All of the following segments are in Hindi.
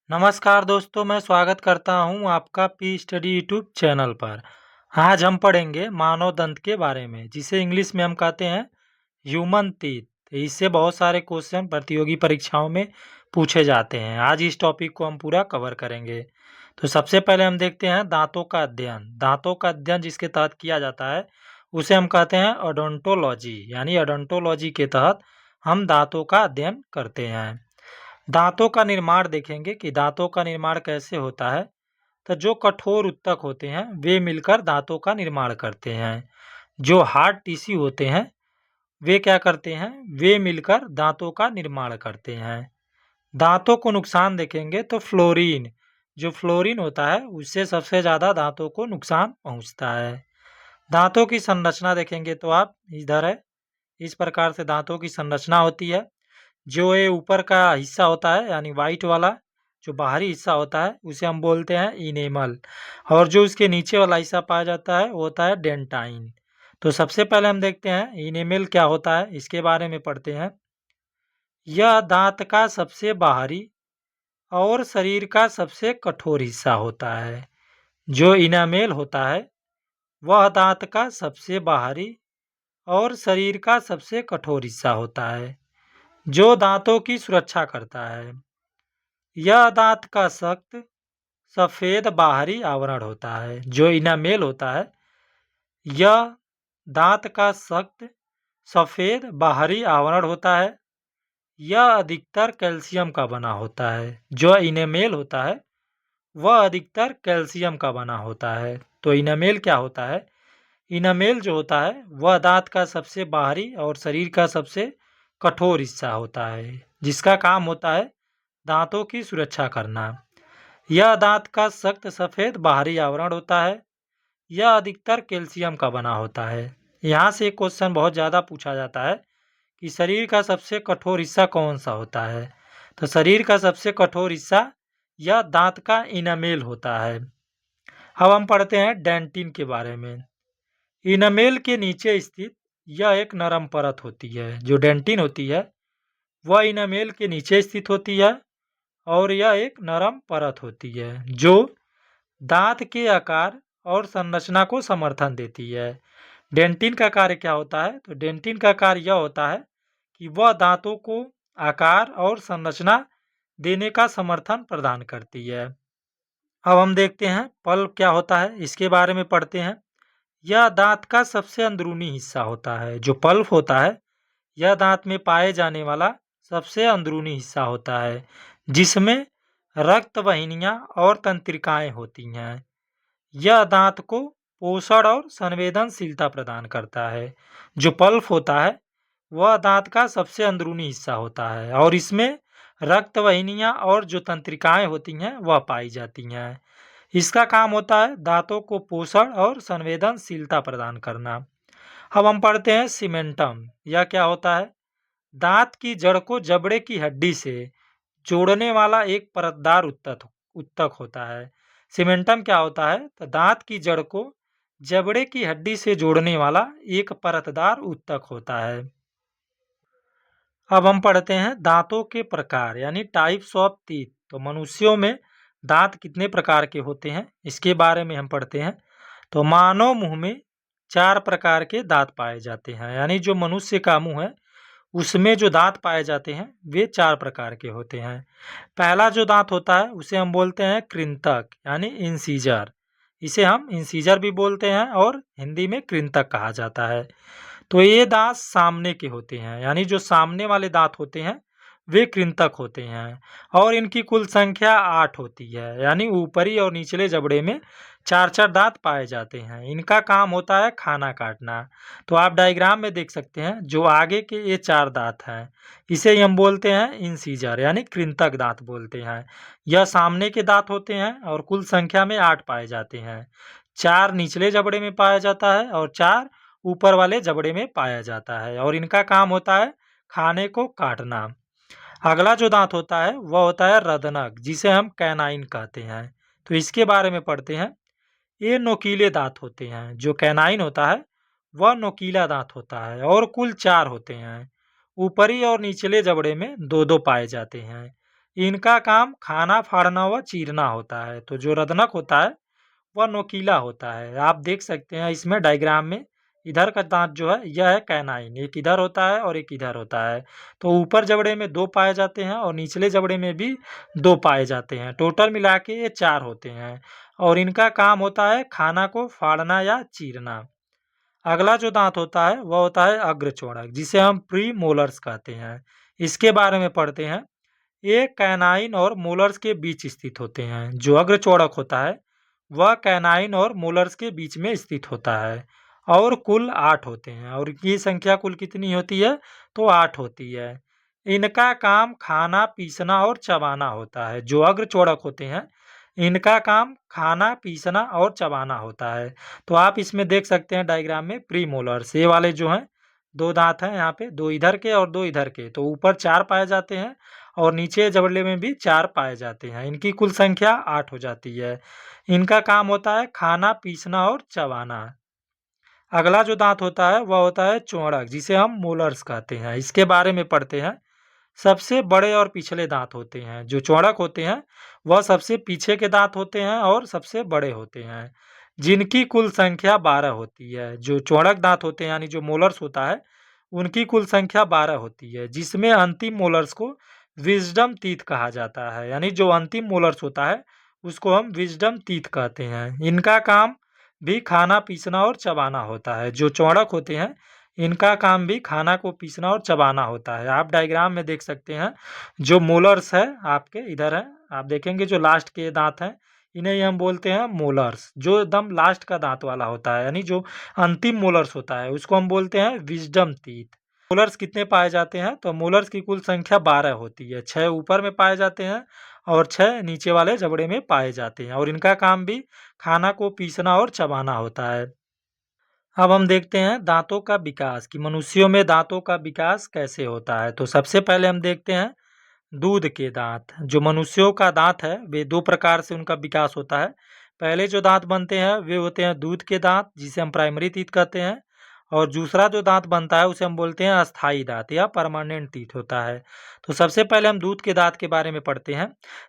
नमस्कार दोस्तों, मैं स्वागत करता हूं आपका पी स्टडी यूट्यूब चैनल पर। आज हम पढ़ेंगे मानव दंत के बारे में, जिसे इंग्लिश में हम कहते हैं ह्यूमन टीथ। इससे बहुत सारे क्वेश्चन प्रतियोगी परीक्षाओं में पूछे जाते हैं। आज इस टॉपिक को हम पूरा कवर करेंगे। तो सबसे पहले हम देखते हैं दांतों का अध्ययन। दांतों का अध्ययन जिसके तहत किया जाता है उसे हम कहते हैं ओडोंटोलॉजी, यानी ओडोंटोलॉजी के तहत हम दांतों का अध्ययन करते हैं। दांतों का निर्माण देखेंगे कि दांतों का निर्माण कैसे होता है। तो जो कठोर ऊतक होते हैं वे मिलकर दांतों का निर्माण करते हैं। जो हार्ड टिश्यू होते हैं वे क्या करते हैं, वे मिलकर दांतों का निर्माण करते हैं। दांतों को नुकसान देखेंगे तो फ्लोरीन, जो फ्लोरीन होता है उससे सबसे ज़्यादा दांतों को नुकसान पहुंचता है। दांतों की संरचना देखेंगे तो आप इधर है, इस प्रकार से दांतों की संरचना होती है। जो ये ऊपर का हिस्सा होता है यानी वाइट वाला जो बाहरी हिस्सा होता है उसे हम बोलते हैं इनेमल, और जो उसके नीचे वाला हिस्सा पाया जाता है वो होता है डेंटाइन। तो सबसे पहले हम देखते हैं इनेमल क्या होता है, इसके बारे में पढ़ते हैं। यह दांत का सबसे बाहरी और शरीर का सबसे कठोर हिस्सा होता है। जो इनामेल होता है वह दांत का सबसे बाहरी और शरीर का सबसे कठोर हिस्सा होता है, जो दांतों की सुरक्षा करता है। यह दांत का सख्त सफेद बाहरी आवरण होता है। जो इनामेल होता है यह दांत का सख्त सफेद बाहरी आवरण होता है। यह अधिकतर कैल्शियम का बना होता है। जो इनामेल होता है वह अधिकतर कैल्शियम का बना होता है। तो इनामेल क्या होता है, इनामेल जो होता है वह दांत का सबसे बाहरी और शरीर का सबसे कठोर हिस्सा होता है, जिसका काम होता है दांतों की सुरक्षा करना। यह दांत का सख्त सफेद बाहरी आवरण होता है। यह अधिकतर कैल्शियम का बना होता है। यहाँ से एक क्वेश्चन बहुत ज़्यादा पूछा जाता है कि शरीर का सबसे कठोर हिस्सा कौन सा होता है। तो शरीर का सबसे कठोर हिस्सा यह दांत का इनामेल होता है। अब हम पढ़ते हैं डेंटिन के बारे में। इनामेल के नीचे स्थित यह एक नरम परत होती है। जो डेंटिन होती है वह इनामेल के नीचे स्थित होती है और यह एक नरम परत होती है जो दांत के आकार और संरचना को समर्थन देती है। डेंटिन का कार्य क्या होता है, तो डेंटिन का कार्य यह होता है कि वह दांतों को आकार और संरचना देने का समर्थन प्रदान करती है। अब हम देखते हैं पल्प क्या होता है, इसके बारे में पढ़ते हैं। यह दांत का सबसे अंदरूनी हिस्सा होता है। जो पल्प होता है यह दांत में पाए जाने वाला सबसे अंदरूनी हिस्सा होता है, जिसमें रक्त वाहिनियां और तंत्रिकाएं होती हैं। यह दांत को पोषण और संवेदनशीलता प्रदान करता है। जो पल्प होता है वह दांत का सबसे अंदरूनी हिस्सा होता है और इसमें रक्त वाहिनियां और जो तंत्रिकाएं होती हैं वह पाई जाती हैं। इसका काम होता है दांतों को पोषण और संवेदनशीलता प्रदान करना। अब हम पढ़ते हैं सीमेंटम। यह क्या होता है, दांत की जड़ को जबड़े की हड्डी से जोड़ने वाला एक परतदार उत्तक उत्तक होता है। सीमेंटम क्या होता है, तो दांत की जड़ को जबड़े की हड्डी से जोड़ने वाला एक परतदार उत्तक होता है। अब हम पढ़ते हैं दांतों के प्रकार यानी टाइप्स ऑफ टीथ। तो मनुष्यों में दांत कितने प्रकार के होते हैं इसके बारे में हम पढ़ते हैं। तो मानव मुंह में 4 प्रकार के दांत पाए जाते हैं, यानी जो मनुष्य का मुंह है उसमें जो दांत पाए जाते हैं वे 4 प्रकार के होते हैं। पहला जो दांत होता है उसे हम बोलते हैं कृंतक यानी इंसीजर। इसे हम इंसीजर भी बोलते हैं और हिंदी में कृंतक कहा जाता है। तो ये दांत सामने के होते हैं, यानी जो सामने वाले दांत होते हैं वे कृंतक होते हैं और इनकी कुल संख्या 8 होती है, यानी ऊपरी और निचले जबड़े में 4-4 दांत पाए जाते हैं। इनका काम होता है खाना काटना। तो आप डायग्राम में देख सकते हैं जो आगे के ये 4 दांत हैं इसे ही हम बोलते हैं इंसीजर यानी कृंतक दांत बोलते हैं। यह सामने के दांत होते हैं और कुल संख्या में 8 पाए जाते हैं। 4 निचले जबड़े में पाया जाता है और 4 ऊपर वाले जबड़े में पाया जाता है और इनका काम होता है खाने को काटना। अगला जो दांत होता है वह होता है रदनक, जिसे हम कैनाइन कहते हैं। तो इसके बारे में पढ़ते हैं। ये नोकीले दांत होते हैं। जो कैनाइन होता है वह नोकीला दांत होता है और कुल 4 होते हैं। ऊपरी और निचले जबड़े में 2-2 पाए जाते हैं। इनका काम खाना फाड़ना व चीरना होता है। तो जो रदनक होता है वह नोकीला होता है। आप देख सकते हैं इसमें डायग्राम में इधर का दांत जो है यह है कैनाइन, एक इधर होता है और एक इधर होता है। तो ऊपर जबड़े में 2 पाए जाते हैं और निचले जबड़े में भी 2 पाए जाते हैं। टोटल मिला के ये 4 होते हैं और इनका काम होता है खाना को फाड़ना या चीरना। अगला जो दांत होता है वह होता है अग्रचोड़क, जिसे हम प्री मोलर्स कहते हैं। इसके बारे में पढ़ते हैं। ये कैनाइन और मोलर्स के बीच स्थित होते हैं। जो अग्रचोड़क होता है वह कैनाइन और मोलर्स के बीच में स्थित होता है और कुल 8 होते हैं। और इनकी संख्या कुल कितनी होती है? तो 8 होती है। इनका काम खाना पीसना और चबाना होता है। जो अग्रचोड़क होते हैं इनका काम खाना पीसना और चबाना होता है। तो आप इसमें देख सकते हैं डायग्राम में प्री मोलर्स, ये वाले जो हैं 2 दांत हैं यहाँ पे, 2 इधर के और 2 इधर के। तो ऊपर 4 पाए जाते हैं और नीचे जबड़े में भी 4 पाए जाते हैं। इनकी कुल संख्या 8 हो जाती है। इनका काम होता है खाना पीसना और चबाना। अगला जो दांत होता है वह होता है चोड़क, जिसे हम मोलर्स कहते हैं। इसके बारे में पढ़ते हैं। सबसे बड़े और पिछले दांत होते हैं। जो चोड़क होते हैं वह सबसे पीछे के दांत होते हैं और सबसे बड़े होते हैं, जिनकी कुल संख्या 12 होती है। जो चोड़क दांत होते हैं यानी जो मोलर्स होता है उनकी कुल संख्या 12 होती है, जिसमें अंतिम मोलर्स को विजडम टीथ कहा जाता है। यानी जो अंतिम मोलर्स होता है उसको हम विजडम टीथ कहते हैं। इनका काम भी खाना पीसना और चबाना होता है। जो चौड़क होते हैं इनका काम भी खाना को पीसना और चबाना होता है। आप डायग्राम में देख सकते हैं जो मोलर्स है आपके इधर है, आप देखेंगे जो लास्ट के दांत हैं इन्हें ही हम बोलते हैं मोलर्स। जो एकदम लास्ट का दांत वाला होता है यानी जो अंतिम मोलर्स होता है उसको हम बोलते हैं विजडम टीथ। मोलर्स कितने पाए जाते हैं? तो मोलर्स की कुल संख्या 12 होती है। 6 ऊपर में पाए जाते हैं और 6 नीचे वाले जबड़े में पाए जाते हैं और इनका काम भी खाना को पीसना और चबाना होता है। अब हम देखते हैं दांतों का विकास कि मनुष्यों में दांतों का विकास कैसे होता है। तो सबसे पहले हम देखते हैं दूध के दांत। जो मनुष्यों का दांत है वे 2 प्रकार से उनका विकास होता है। पहले जो दांत बनते हैं वे होते हैं दूध के दांत, जिसे हम प्राइमरी टीथ कहते हैं, और दूसरा जो दांत बनता है उसे हम बोलते हैं अस्थाई दांत या परमानेंट टीथ होता है। तो सबसे पहले हम दूध के दांत के बारे में पढ़ते हैं।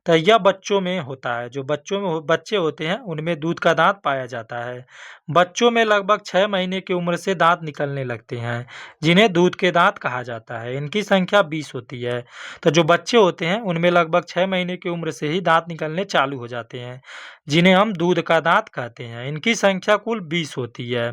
तो यह बच्चों में होता है। जो बच्चे होते हैं उनमें दूध का दांत पाया जाता है। बच्चों में लगभग 6 महीने की उम्र से दांत निकलने लगते हैं, जिन्हें दूध के दांत कहा जाता है। इनकी संख्या 20 होती है। तो जो बच्चे होते हैं उनमें लगभग 6 महीने की उम्र से ही दांत निकलने चालू हो जाते हैं, जिन्हें हम दूध का दांत कहते हैं। इनकी संख्या कुल 20 होती है।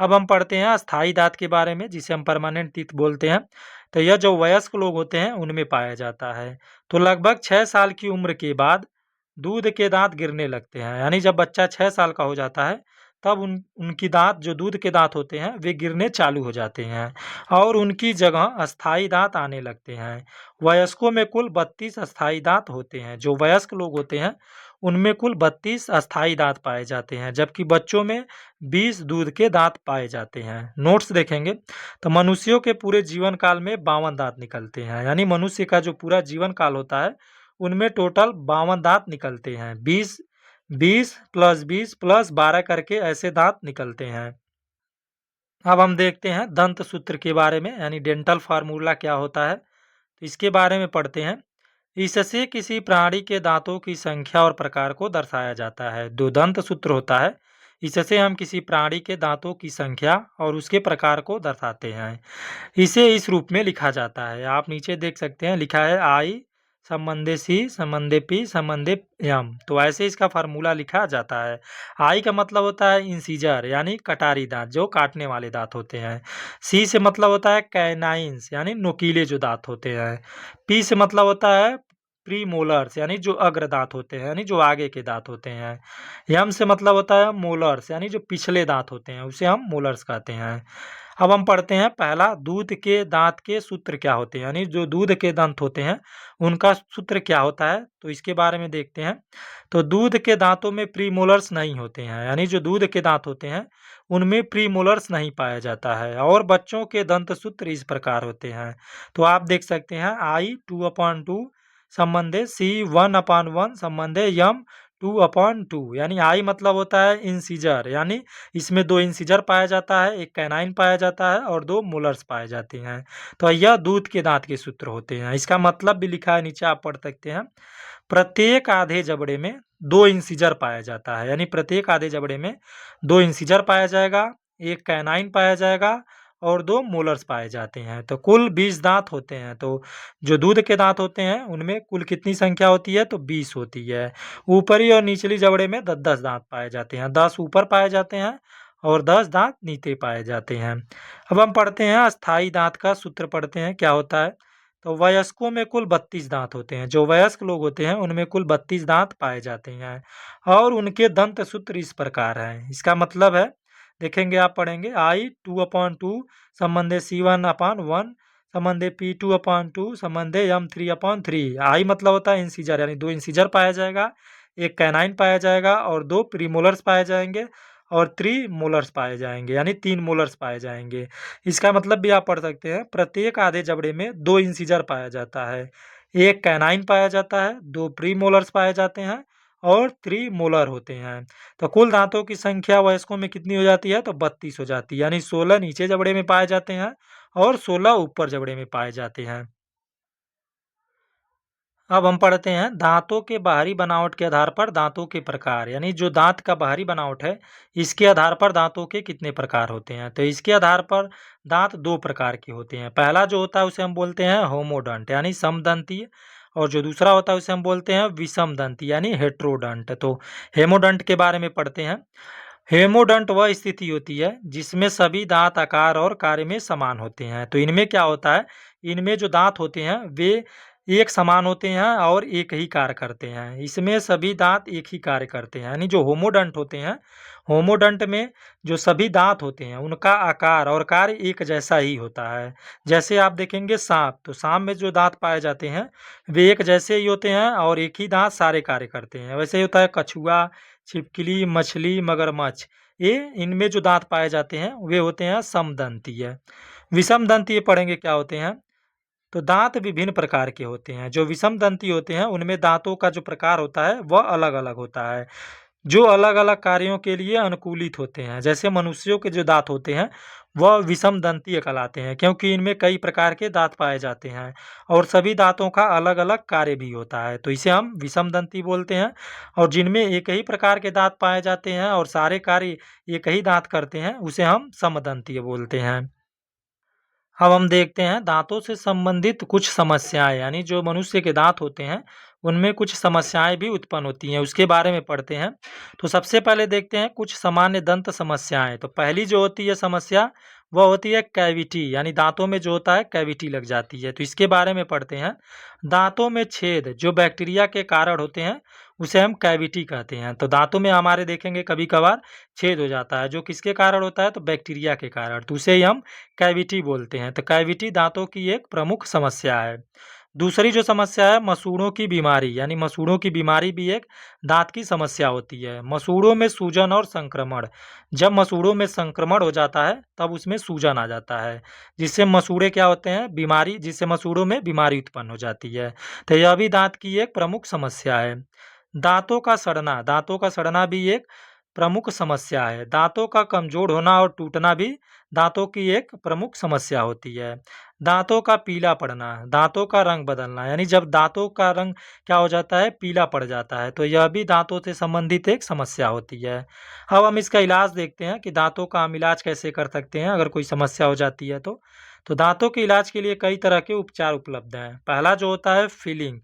अब हम पढ़ते हैं अस्थाई दांत के बारे में, जिसे हम परमानेंट टीथ बोलते हैं। तो यह जो वयस्क लोग होते हैं उनमें पाया जाता है। तो लगभग 6 साल की उम्र के बाद दूध के दांत गिरने लगते हैं। यानी जब बच्चा 6 साल का हो जाता है तब उनकी दांत जो दूध के दांत होते हैं वे गिरने चालू हो जाते हैं और उनकी जगह अस्थाई दांत आने लगते हैं। वयस्कों में कुल 32 अस्थाई दांत होते हैं। जो वयस्क लोग होते हैं उनमें कुल 32 अस्थाई दांत पाए जाते हैं, जबकि बच्चों में 20 दूध के दांत पाए जाते हैं। नोट्स देखेंगे तो मनुष्यों के पूरे जीवन काल में 52 दांत निकलते हैं। यानी मनुष्य का जो पूरा जीवन काल होता है उनमें टोटल 52 दांत निकलते हैं। 20 20 प्लस 20 प्लस 12 करके ऐसे दांत निकलते हैं। अब हम देखते हैं दंत सूत्र के बारे में, यानी डेंटल फार्मूला क्या होता है। तो इसके बारे में पढ़ते हैं। इससे किसी प्राणी के दांतों की संख्या और प्रकार को दर्शाया जाता है। जो दंत सूत्र होता है इससे हम किसी प्राणी के दांतों की संख्या और उसके प्रकार को दर्शाते हैं। इसे इस रूप में लिखा जाता है। आप नीचे देख सकते हैं लिखा है आई संबंधे सी संबंधे पी संबंधे एम। तो ऐसे इसका फार्मूला लिखा जाता है। आई का मतलब होता है इंसीजर यानी कटारी दांत, जो काटने वाले दांत होते हैं। सी से मतलब होता है कैनाइंस यानी नोकीले जो दांत होते हैं। पी से मतलब होता है प्री मोलर्स यानी जो अग्र दांत होते हैं, यानी जो आगे के दांत होते हैं। एम से मतलब होता है मोलर्स यानी जो पिछले दांत होते हैं, उसे हम मोलर्स कहते हैं। अब हम पढ़ते हैं पहला दूध के दांत के सूत्र क्या होते हैं, यानी जो दूध के दांत होते हैं उनका सूत्र क्या होता है। तो इसके बारे में देखते हैं। तो दूध के दांतों में प्रीमोलर्स नहीं होते हैं, यानी जो दूध के दांत होते हैं उनमें प्रीमोलर्स नहीं पाया जाता है। और बच्चों के दंत सूत्र इस प्रकार होते हैं। तो आप देख सकते हैं आई 2/2 संबंधे सी 1/1 संबंधे यम 2/2 यानी आई मतलब होता है इंसीजर, यानी इसमें 2 इंसीजर पाया जाता है, एक कैनाइन पाया जाता है और 2 मोलर्स पाए जाते हैं। तो यह दूध के दांत के सूत्र होते हैं। इसका मतलब भी लिखा है नीचे, आप पढ़ सकते हैं। प्रत्येक आधे जबड़े में 2 इंसीजर पाया जाता है, यानी प्रत्येक आधे जबड़े में 2 इंसीजर पाया जाएगा, एक कैनाइन पाया जाएगा और 2 मोलर्स पाए जाते हैं। तो कुल 20 दांत होते हैं। तो जो दूध के दांत होते हैं उनमें कुल कितनी संख्या होती है? तो 20 होती है। ऊपरी और निचली जबड़े में 10-10 दांत पाए जाते हैं। 10 ऊपर पाए जाते हैं और 10 दांत नीचे पाए जाते हैं। अब हम पढ़ते हैं अस्थाई दांत का सूत्र, पढ़ते हैं क्या होता है। तो वयस्कों में कुल 32 दांत होते हैं। जो वयस्क लोग होते हैं उनमें कुल 32 दांत पाए जाते हैं और उनके दंत सूत्र इस प्रकार है। इसका मतलब है, देखेंगे आप पढ़ेंगे, आई 2/2 संबंधे C1/1 संबंधे P2/2 संबंधे M3/3। आई मतलब होता है इंसीजर, यानी 2 इंसीजर पाया जाएगा, एक कैनाइन पाया जाएगा और 2 प्रीमोलर्स पाए जाएंगे और 3 मोलर्स पाए जाएंगे, यानी 3 मोलर्स पाए जाएंगे। इसका मतलब भी आप पढ़ सकते हैं, प्रत्येक आधे जबड़े में 2 इंसीजर पाया जाता है, एक कैनाइन पाया जाता है, 2 प्रीमोलर्स पाए जाते हैं और 3 मोलर होते हैं। तो कुल दांतों की संख्या वयस्कों में कितनी हो जाती है? तो 32 हो जाती है, यानी 16 नीचे जबड़े में पाए जाते हैं और 16 ऊपर जबड़े में पाए जाते हैं। अब हम पढ़ते हैं दांतों के बाहरी बनावट के आधार पर दांतों के प्रकार, यानी जो दांत का बाहरी बनावट है इसके आधार पर दांतों के कितने प्रकार होते हैं। तो इसके आधार पर दांत 2 प्रकार के होते हैं। पहला जो होता है उसे हम बोलते हैं होमोडंट, यानी समदंतीय, और जो दूसरा होता है उसे हम बोलते हैं विषमदंती, यानी हेट्रोडंट। तो हेमोडंट के बारे में पढ़ते हैं। हेमोडंट वह स्थिति होती है जिसमें सभी दांत आकार और कार्य में समान होते हैं। तो इनमें क्या होता है, इनमें जो दांत होते हैं वे एक समान होते हैं और एक ही कार्य करते हैं। इसमें सभी दांत एक ही कार्य करते हैं, यानी जो होमोडंट होते हैं, होमोडंट में जो सभी दांत होते हैं उनका आकार और कार्य एक जैसा ही होता है। जैसे आप देखेंगे सांप, तो सांप में जो दांत पाए जाते हैं वे एक जैसे ही होते हैं और एक ही दांत सारे कार्य करते हैं। वैसे ही होता है कछुआ, छिपकली, मछली, मगरमच्छ, ये इनमें जो दांत पाए जाते हैं वे होते हैं समदंतीय। विषमदंतीय पढ़ेंगे क्या होते हैं। तो दांत विभिन्न प्रकार के होते हैं। जो विषमदंती होते हैं उनमें दांतों का जो प्रकार होता है वह अलग अलग होता है, जो अलग अलग कार्यों के लिए अनुकूलित होते हैं। जैसे मनुष्यों के जो दांत होते हैं वह विषमदंतीय कहलाते हैं, क्योंकि इनमें कई प्रकार के दांत पाए जाते हैं और सभी दांतों का अलग अलग कार्य भी होता है, तो इसे हम विषमदंती बोलते हैं। और जिनमें एक ही प्रकार के दांत पाए जाते हैं और सारे कार्य एक ही दांत करते हैं उसे हम समदंतीय बोलते हैं। अब हम देखते हैं दांतों से संबंधित कुछ समस्याएं, यानी जो मनुष्य के दांत होते हैं उनमें कुछ समस्याएं भी उत्पन्न होती हैं, उसके बारे में पढ़ते हैं। तो सबसे पहले देखते हैं कुछ सामान्य दंत समस्याएं। तो पहली जो होती है समस्या वह होती है कैविटी, यानी दांतों में जो होता है कैविटी लग जाती है। तो इसके बारे में पढ़ते हैं। दांतों में छेद जो बैक्टीरिया के कारण होते हैं उसे हम कैविटी कहते हैं। तो दांतों में हमारे देखेंगे कभी कभार छेद हो जाता है, जो किसके कारण होता है? तो बैक्टीरिया के कारण, तो उसे ही हम कैविटी बोलते हैं। तो कैविटी दांतों की एक प्रमुख समस्या है। दूसरी जो समस्या है मसूड़ों की बीमारी, यानी मसूड़ों की बीमारी भी एक दांत की समस्या होती है। मसूड़ों में सूजन और संक्रमण, जब मसूड़ों में संक्रमण हो जाता है तब उसमें सूजन आ जाता है, जिससे मसूड़े क्या होते हैं? बीमारी, जिससे मसूड़ों में बीमारी उत्पन्न हो जाती है। तो यह भी दांत की एक प्रमुख समस्या है। दांतों का सड़ना भी एक प्रमुख समस्या है। दांतों का कमजोर होना और टूटना भी दांतों की एक प्रमुख समस्या होती है। दांतों का पीला पड़ना, दांतों का रंग बदलना, यानी जब दांतों का रंग क्या हो जाता है? पीला पड़ जाता है, तो यह भी दांतों से संबंधित एक समस्या होती है। अब हम इसका इलाज देखते हैं कि दांतों का हम इलाज कैसे कर सकते हैं अगर कोई समस्या हो जाती है तो दांतों के इलाज के लिए कई तरह के उपचार उपलब्ध हैं। पहला जो होता है फिलिंग।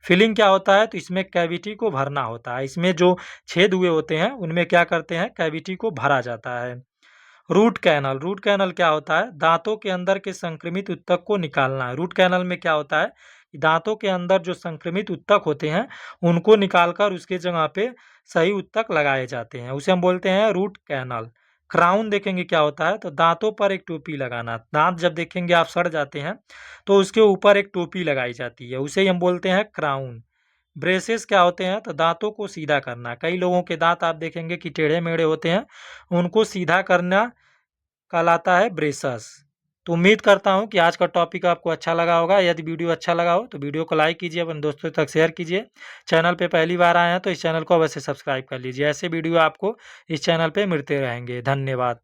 फिलिंग क्या होता है? तो इसमें कैविटी को भरना होता है। इसमें जो छेद हुए होते हैं उनमें क्या करते हैं? कैविटी को भरा जाता है। रूट कैनल, रूट कैनल क्या होता है? दांतों के अंदर के संक्रमित ऊतक को निकालना है। रूट कैनल में क्या होता है कि दांतों के अंदर जो संक्रमित ऊतक होते हैं उनको निकालकर उसके जगह पे सही ऊतक लगाए जाते हैं, उसे हम बोलते हैं रूट कैनल। क्राउन देखेंगे क्या होता है? तो दांतों पर एक टोपी लगाना। दांत जब देखेंगे आप सड़ जाते हैं तो उसके ऊपर एक टोपी लगाई जाती है, उसे ही हम बोलते हैं क्राउन। ब्रेसेस क्या होते हैं? तो दांतों को सीधा करना। कई लोगों के दांत आप देखेंगे कि टेढ़े मेढ़े होते हैं, उनको सीधा करना कहलाता है ब्रेसस। तो उम्मीद करता हूँ कि आज का टॉपिक आपको अच्छा लगा होगा। यदि वीडियो अच्छा लगा हो तो वीडियो को लाइक कीजिए, अपने दोस्तों तक शेयर कीजिए। चैनल पे पहली बार आए हैं तो इस चैनल को अवश्य सब्सक्राइब कर लीजिए। ऐसे वीडियो आपको इस चैनल पे मिलते रहेंगे। धन्यवाद।